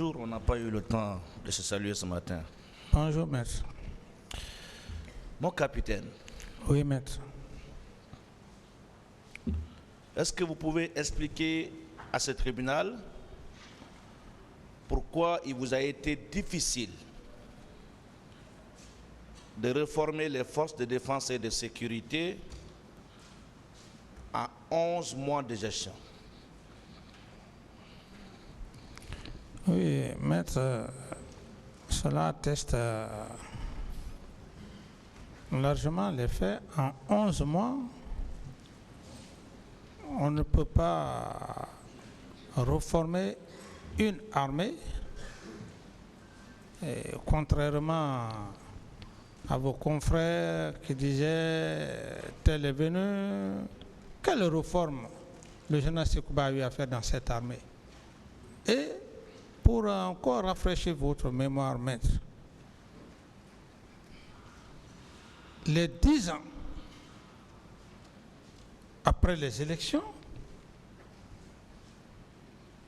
Bonjour, on n'a pas eu le temps de se saluer ce matin. Bonjour, maître. Mon capitaine, Oui, maître. est-ce que vous pouvez expliquer à ce tribunal pourquoi il vous a été difficile de réformer les forces de défense et de sécurité en 11 mois de gestion? Oui, maître, cela atteste largement les faits. En 11 mois, on ne peut pas reformer une armée, et contrairement à vos confrères qui disaient tel est venu, quelle réforme le général Sékouba a eu à faire dans cette armée? Et pour encore rafraîchir votre mémoire, maître, les 10 ans après les élections,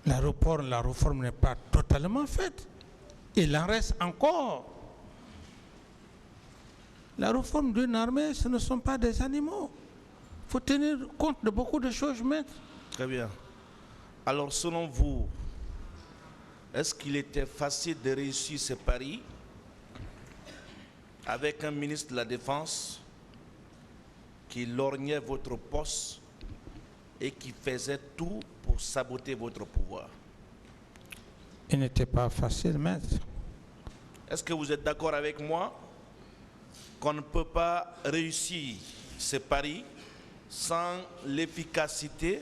la réforme n'est pas totalement faite. Il en reste encore. La réforme d'une armée, ce ne sont pas des animaux. Il faut tenir compte de beaucoup de choses, maître. Très bien. Alors, selon vous, est-ce qu'il était facile de réussir ce pari avec un ministre de la Défense qui lorgnait votre poste et qui faisait tout pour saboter votre pouvoir? Il n'était pas facile, maître. Est-ce que vous êtes d'accord avec moi qu'on ne peut pas réussir ce pari sans l'efficacité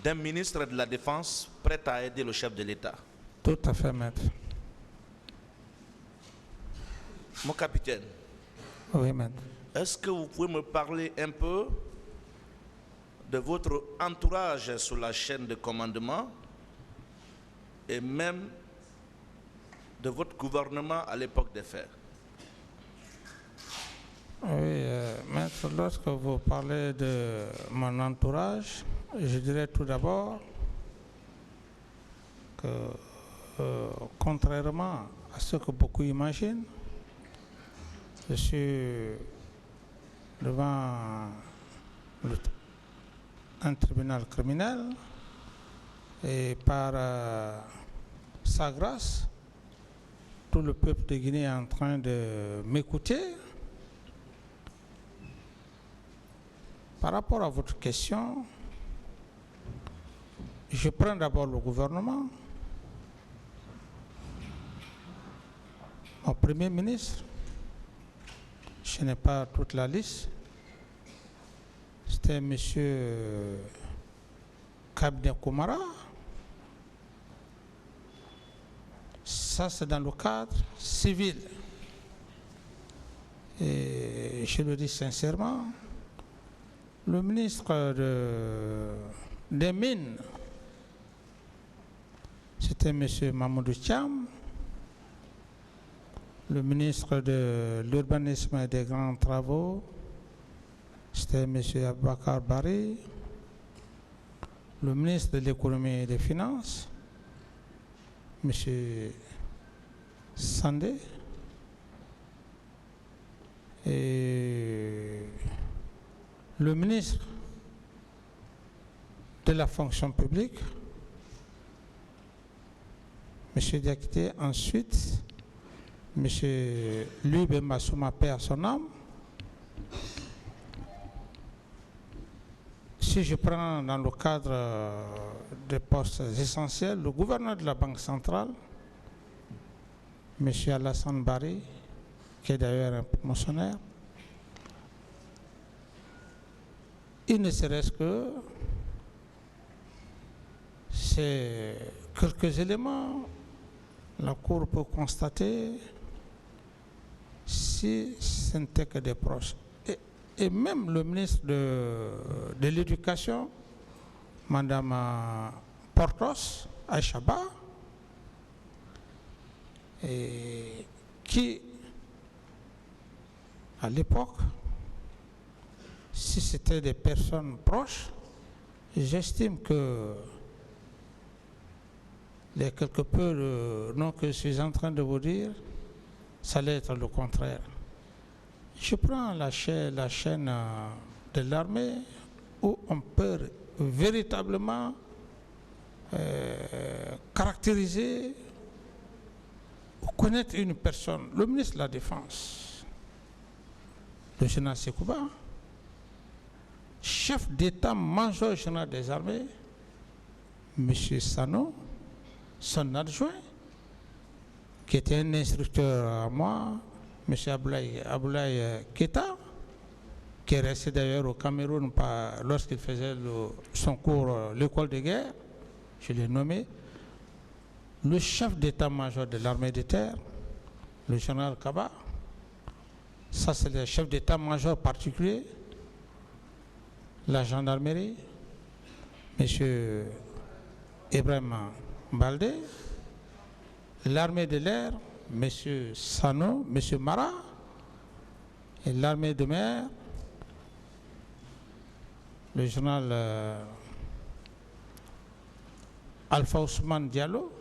d'un ministre de la Défense prêt à aider le chef de l'État? Tout à fait, maître. Mon capitaine, Oui, maître. est-ce que vous pouvez me parler un peu de votre entourage sur la chaîne de commandement et même de votre gouvernement à l'époque des faits? Oui, maître, lorsque vous parlez de mon entourage, je dirais tout d'abord que, contrairement à ce que beaucoup imaginent, je suis devant un tribunal criminel et par sa grâce, tout le peuple de Guinée est en train de m'écouter. Par rapport à votre question, je prends d'abord le gouvernement, mon premier ministre. Je n'ai pas toute la liste. C'était M. Kabne Koumara. Ça, c'est dans le cadre civil. Et je le dis sincèrement, le ministre des Mines, c'était M. Mamoudou Thiam. Le ministre de l'Urbanisme et des Grands Travaux, c'était M. Abakar Bari. Le ministre de l'Économie et des Finances, M. Sandé. Et le ministre de la fonction publique, M. Diakité. Ensuite, M. Lube Massouma, paix à son âme. Si je prends dans le cadre des postes essentiels, le gouverneur de la Banque centrale, M. Alassane Bari, qui est d'ailleurs un promotionnaire, il ne serait-ce que c'est quelques éléments, la Cour peut constater si ce n'était que des proches. Et même le ministre de l'Éducation, Mme Portos Aïchaba, qui, à l'époque, si c'était des personnes proches, j'estime que les quelque peu le nom que je suis en train de vous dire, ça allait être le contraire. Je prends la chaîne de l'armée où on peut véritablement caractériser ou connaître une personne. Le ministre de la Défense, le général Sekouba, chef d'état-major général des armées, M. Sano, son adjoint, qui était un instructeur à moi, M. Aboulaye Keita, qui est resté d'ailleurs au Cameroun lorsqu'il faisait son cours, l'école de guerre, je l'ai nommé, le chef d'état-major de l'armée de terre, le général Kaba, ça c'est le chef d'état-major particulier, la gendarmerie, M. Ibrahim Baldé, l'armée de l'air, M. Sano, M. Mara, et l'armée de mer, le général Alpha Ousmane Diallo.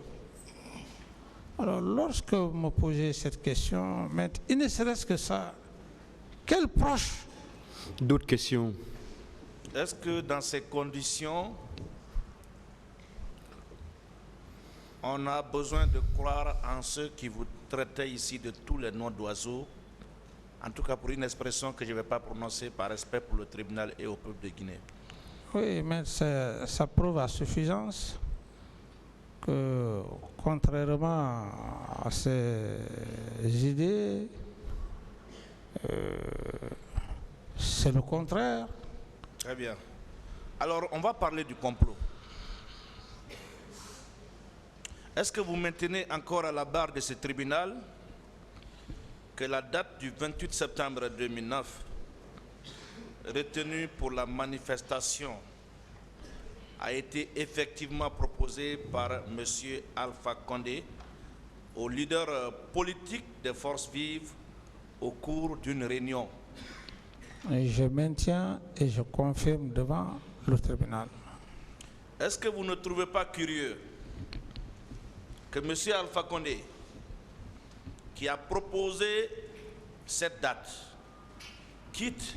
Alors, lorsque vous me posez cette question, il ne serait-ce que ça, quel proche? D'autres questions? Est-ce que dans ces conditions, on a besoin de croire en ceux qui vous traitaient ici de tous les noms d'oiseaux, en tout cas pour une expression que je ne vais pas prononcer par respect pour le tribunal et au peuple de Guinée? Oui, mais ça prouve à suffisance que, contrairement à ces idées, c'est le contraire. Très bien. Alors, on va parler du complot. Est-ce que vous maintenez encore à la barre de ce tribunal que la date du 28 septembre 2009, retenue pour la manifestation, a été effectivement proposée par M. Alpha Condé au leader politique des forces vives au cours d'une réunion? Et je maintiens et je confirme devant le tribunal. Est-ce que vous ne trouvez pas curieux que M. Alpha Condé, qui a proposé cette date, quitte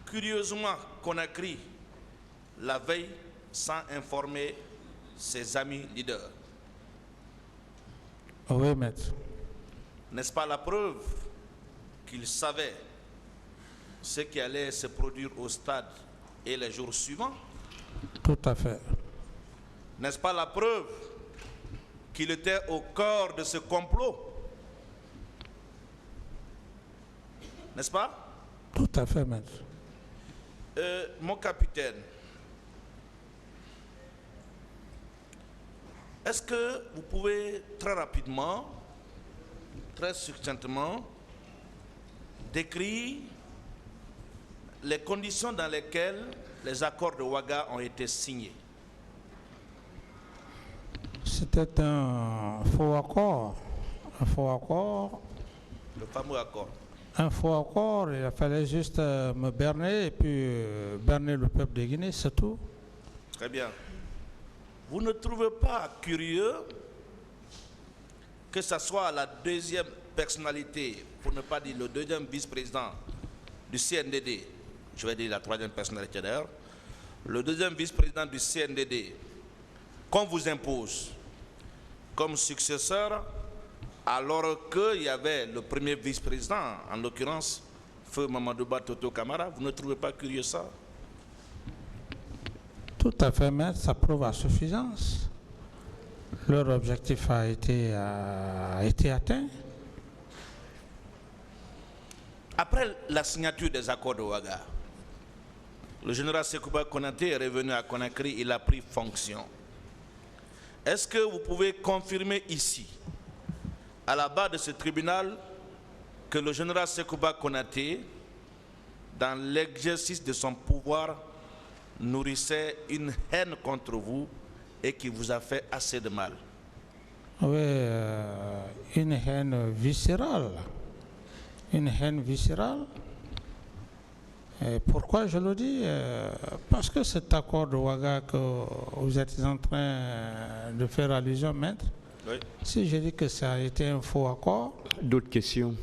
curieusement Conakry la veille sans informer ses amis leaders? Oui, maître. N'est-ce pas la preuve qu'il savait ce qui allait se produire au stade et les jours suivants? Tout à fait. N'est-ce pas la preuve qu'il était au cœur de ce complot? N'est-ce pas? Tout à fait, maître. Mon capitaine, est-ce que vous pouvez très rapidement, très succinctement, décrire les conditions dans lesquelles les accords de Ouaga ont été signés? C'était un faux accord. Un faux accord. Le fameux accord. Un faux accord, il fallait juste me berner et puis berner le peuple de Guinée, c'est tout. Très bien. Vous ne trouvez pas curieux que ce soit la deuxième personnalité, pour ne pas dire le deuxième vice-président du CNDD, je vais dire la troisième personnalité d'ailleurs, le deuxième vice-président du CNDD, qu'on vous impose comme successeur, alors qu'il y avait le premier vice-président, en l'occurrence, Feu Mamadouba Toto Camara? Vous ne trouvez pas curieux ça? Tout à fait, maître, ça prouve à suffisance. Leur objectif a été atteint. Après la signature des accords de Ouaga, le général Sekouba Konaté est revenu à Conakry, il a pris fonction. Est-ce que vous pouvez confirmer ici, à la barre de ce tribunal, que le général Sekouba Konaté, dans l'exercice de son pouvoir, nourrissait une haine contre vous et qui vous a fait assez de mal? Oui, une haine viscérale. Une haine viscérale. Et pourquoi je le dis? Parce que cet accord de Ouaga que vous êtes en train de faire allusion, maître, Oui. si je dis que ça a été un faux accord, D'autres questions?